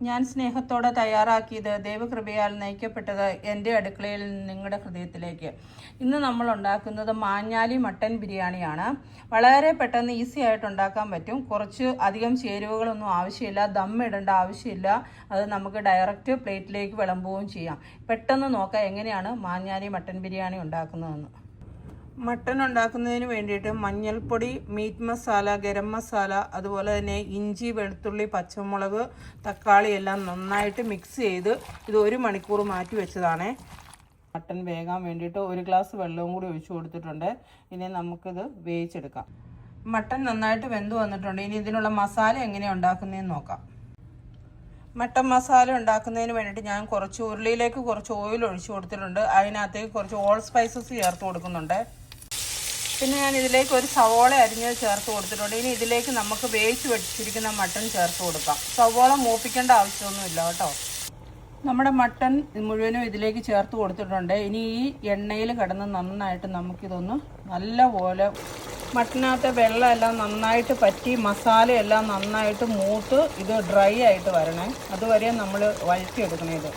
ഞാൻ സ്നേഹത്തോടെ തയ്യാറാക്കിയത് ദൈവകൃപയാൽ നയിക്കപ്പെട്ടത് എൻ്റെ അടുക്കളയിൽ നിങ്ങളുടെ ഹൃദയത്തിലേക്ക്. ഇന്ന് നമ്മൾ ഉണ്ടാക്കുന്നത് മാഞ്ഞാലി മട്ടൻ ബിരിയാണിയാണ്. വളരെ പെട്ടെന്ന് ഈസി ആയിട്ട് ഉണ്ടാക്കാൻ പറ്റും. കുറച്ച് അധികം ചേരുവകളൊന്നും ആവശ്യമില്ല, ദം ഇടേണ്ട ആവശ്യമില്ല. അത് നമുക്ക് ഡയറക്റ്റ് പ്ലേറ്റിലേക്ക് വിളമ്പുകയും ചെയ്യാം. പെട്ടെന്ന് നോക്കാം എങ്ങനെയാണ് മാഞ്ഞാലി മട്ടൻ ബിരിയാണി ഉണ്ടാക്കുന്നതെന്ന്. മട്ടൺ ഉണ്ടാക്കുന്നതിന് വേണ്ടിയിട്ട് മഞ്ഞൾപ്പൊടി, മീറ്റ് മസാല, ഗരം മസാല, അതുപോലെ തന്നെ ഇഞ്ചി, വെളുത്തുള്ളി, പച്ചമുളക്, തക്കാളി എല്ലാം നന്നായിട്ട് മിക്സ് ചെയ്ത് ഇത് 1 മണിക്കൂർ മാറ്റി വെച്ചതാണ്. മട്ടൺ വേകാൻ വേണ്ടിയിട്ട് 1 ഗ്ലാസ് വെള്ളവും കൂടി ഒഴിച്ചു കൊടുത്തിട്ടുണ്ട്. ഇനി നമുക്കിത് വേവിച്ചെടുക്കാം. മട്ടൺ നന്നായിട്ട് വെന്ത് വന്നിട്ടുണ്ട്. ഇനി ഇതിനുള്ള മസാല എങ്ങനെയാണ് ഉണ്ടാക്കുന്നതെന്ന് നോക്കാം. മട്ടൻ മസാല ഉണ്ടാക്കുന്നതിന് വേണ്ടിയിട്ട് ഞാൻ കുറച്ച് ഉരുളിയിലേക്ക് കുറച്ച് ഓയിൽ ഒഴിച്ചു കൊടുത്തിട്ടുണ്ട്. അതിനകത്തേക്ക് കുറച്ച് ഓൾ സ്പൈസസ് ചേർത്ത് കൊടുക്കുന്നുണ്ട്. പിന്നെ ഞാൻ ഇതിലേക്ക് ഒരു സവോള അരിഞ്ഞത് ചേർത്ത് കൊടുത്തിട്ടുണ്ട്. ഇനി ഇതിലേക്ക് നമുക്ക് വേവിച്ച് വെച്ചിരിക്കുന്ന മട്ടൺ ചേർത്ത് കൊടുക്കാം. സവോള മൂപ്പിക്കേണ്ട ആവശ്യമൊന്നുമില്ല കേട്ടോ. നമ്മുടെ മട്ടൺ മുഴുവനും ഇതിലേക്ക് ചേർത്ത് കൊടുത്തിട്ടുണ്ട്. ഇനി ഈ എണ്ണയിൽ കിടന്ന് നന്നായിട്ട് നമുക്കിതൊന്ന് നല്ലപോലെ മട്ടനകത്തെ വെള്ളമെല്ലാം നന്നായിട്ട് പറ്റി മസാലയെല്ലാം നന്നായിട്ട് മൂത്ത് ഇത് ഡ്രൈ ആയിട്ട് വരണേ. അതുവരെ നമ്മൾ വഴറ്റിയെടുക്കണം. ഇത്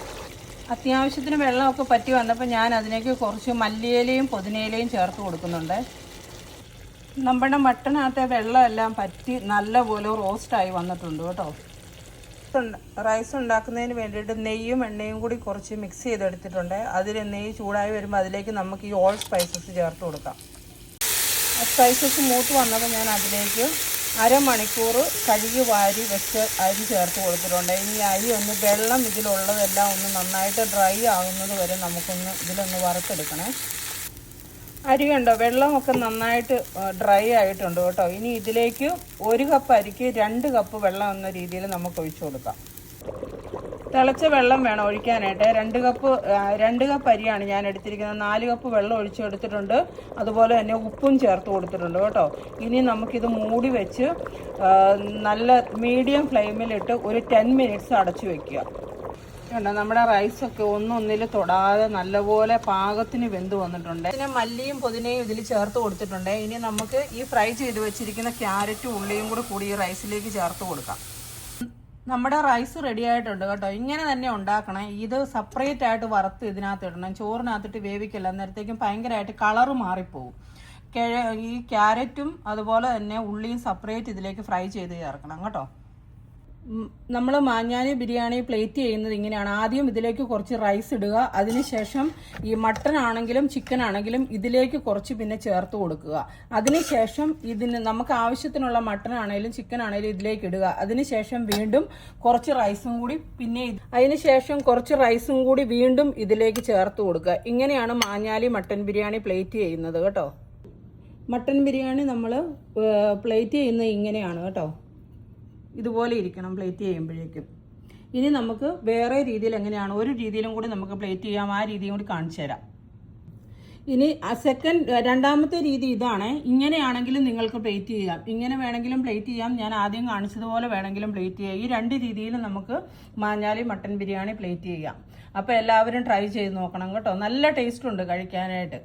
അത്യാവശ്യത്തിന് വെള്ളമൊക്കെ പറ്റി വന്നപ്പോൾ ഞാൻ അതിലേക്ക് കുറച്ച് മല്ലിയിലയും പുതിനയിലയും ചേർത്ത് കൊടുക്കുന്നുണ്ട്. നമ്മുടെ മട്ടനകത്തെ വെള്ളമെല്ലാം പറ്റി നല്ലപോലെ റോസ്റ്റായി വന്നിട്ടുണ്ട് കേട്ടോ. റൈസ് ഉണ്ടാക്കുന്നതിന് വേണ്ടിയിട്ട് നെയ്യും എണ്ണയും കൂടി കുറച്ച് മിക്സ് ചെയ്തെടുത്തിട്ടുണ്ട്. അതിൽ നെയ്യ് ചൂടായി വരുമ്പോൾ അതിലേക്ക് നമുക്ക് ഈ ഓൾ സ്പൈസസ് ചേർത്ത് കൊടുക്കാം. സ്പൈസസ് മൂത്ത് വന്നപ്പോൾ ഞാൻ അതിലേക്ക് 1/2 മണിക്കൂർ കഴുകി വാരി വെച്ച് അരി ചേർത്ത് കൊടുത്തിട്ടുണ്ട്. ഇനി അരി ഒന്ന് വെള്ളം ഇതിലുള്ളതെല്ലാം ഒന്ന് നന്നായിട്ട് ഡ്രൈ ആകുന്നത് വരെ നമുക്കൊന്ന് ഇതിലൊന്ന് വറുത്തെടുക്കണേ. അരി കണ്ടോ, വെള്ളമൊക്കെ നന്നായിട്ട് ഡ്രൈ ആയിട്ടുണ്ട് കേട്ടോ. ഇനി ഇതിലേക്ക് 1 കപ്പ് അരിക്ക് 2 കപ്പ് വെള്ളം എന്ന രീതിയിൽ നമുക്ക് ഒഴിച്ചു കൊടുക്കാം. തിളച്ച വെള്ളം വേണം ഒഴിക്കാനായിട്ട്. 2 കപ്പ് അരിയാണ് ഞാൻ എടുത്തിരിക്കുന്നത്. 4 കപ്പ് വെള്ളം ഒഴിച്ചെടുത്തിട്ടുണ്ട്. അതുപോലെ തന്നെ ഉപ്പും ചേർത്ത് കൊടുത്തിട്ടുണ്ട് കേട്ടോ. ഇനി നമുക്കിത് മൂടി വെച്ച് നല്ല മീഡിയം ഫ്ലെയിമിലിട്ട് ഒരു 10 മിനിറ്റ്സ് അടച്ചു വയ്ക്കുക. കണ്ടോ, നമ്മുടെ റൈസൊക്കെ ഒന്നൊന്നിൽ തൊടാതെ നല്ലപോലെ പാകത്തിന് വെന്ത് വന്നിട്ടുണ്ട്. പിന്നെ മല്ലിയും പുതിനയും ഇതിൽ ചേർത്ത് കൊടുത്തിട്ടുണ്ട്. ഇനി നമുക്ക് ഈ ഫ്രൈ ചെയ്ത് വെച്ചിരിക്കുന്ന ക്യാരറ്റും ഉള്ളിയും കൂടി ഈ റൈസിലേക്ക് ചേർത്ത് കൊടുക്കാം. നമ്മുടെ റൈസ് റെഡി ആയിട്ടുണ്ട് കേട്ടോ. ഇങ്ങനെ തന്നെ ഉണ്ടാക്കണം. ഇത് സെപ്പറേറ്റ് ആയിട്ട് വറുത്ത് ഇതിനകത്ത് ഇടണം. ചോറിനകത്തിട്ട് വേവിക്കല്ല, അന്നേരത്തേക്കും ഭയങ്കരമായിട്ട് കളറ് മാറിപ്പോവും. ഈ ക്യാരറ്റും അതുപോലെ തന്നെ ഉള്ളിയും സെപ്പറേറ്റ് ഇതിലേക്ക് ഫ്രൈ ചെയ്ത് ചേർക്കണം കേട്ടോ. നമ്മൾ മാഞ്ഞാലി ബിരിയാണി പ്ലേറ്റ് ചെയ്യുന്നത് ഇങ്ങനെയാണ്. ആദ്യം ഇതിലേക്ക് കുറച്ച് റൈസ് ഇടുക. അതിനുശേഷം ഈ മട്ടൺ ആണെങ്കിലും ചിക്കൻ ആണെങ്കിലും ഇതിലേക്ക് കുറച്ച് പിന്നെ ചേർത്ത് കൊടുക്കുക. അതിനുശേഷം ഇതിന് നമുക്ക് ആവശ്യത്തിനുള്ള മട്ടൺ ആണെങ്കിലും ചിക്കൻ ആണെങ്കിലും ഇതിലേക്ക് ഇടുക. അതിനുശേഷം വീണ്ടും കുറച്ച് റൈസും കൂടി കുറച്ച് റൈസും കൂടി വീണ്ടും ഇതിലേക്ക് ചേർത്ത് കൊടുക്കുക. ഇങ്ങനെയാണ് മാഞ്ഞാലി മട്ടൺ ബിരിയാണി പ്ലേറ്റ് ചെയ്യുന്നത് കേട്ടോ. മട്ടൺ ബിരിയാണി നമ്മൾ പ്ലേറ്റ് ചെയ്യുന്നത് ഇങ്ങനെയാണ് കേട്ടോ. ഇതുപോലെ ഇരിക്കണം പ്ലേറ്റ് ചെയ്യുമ്പോഴേക്കും. ഇനി നമുക്ക് വേറെ രീതിയിൽ എങ്ങനെയാണ്, ഒരു രീതിയിലും കൂടി നമുക്ക് പ്ലേറ്റ് ചെയ്യാം. ആ രീതിയും കൂടി കാണിച്ചു തരാം. ഇനി രണ്ടാമത്തെ രീതി ഇതാണ്. ഇങ്ങനെയാണെങ്കിലും നിങ്ങൾക്ക് പ്ലേറ്റ് ചെയ്യാം, ഇങ്ങനെ വേണമെങ്കിലും പ്ലേറ്റ് ചെയ്യാം. ഞാൻ ആദ്യം കാണിച്ചതുപോലെ വേണമെങ്കിലും പ്ലേറ്റ് ചെയ്യാം. ഈ 2 രീതിയിലും നമുക്ക് മാഞ്ഞാലി മട്ടൻ ബിരിയാണി പ്ലേറ്റ് ചെയ്യാം. അപ്പോൾ എല്ലാവരും ട്രൈ ചെയ്ത് നോക്കണം കേട്ടോ. നല്ല ടേസ്റ്റ് ഉണ്ട് കഴിക്കാനായിട്ട്.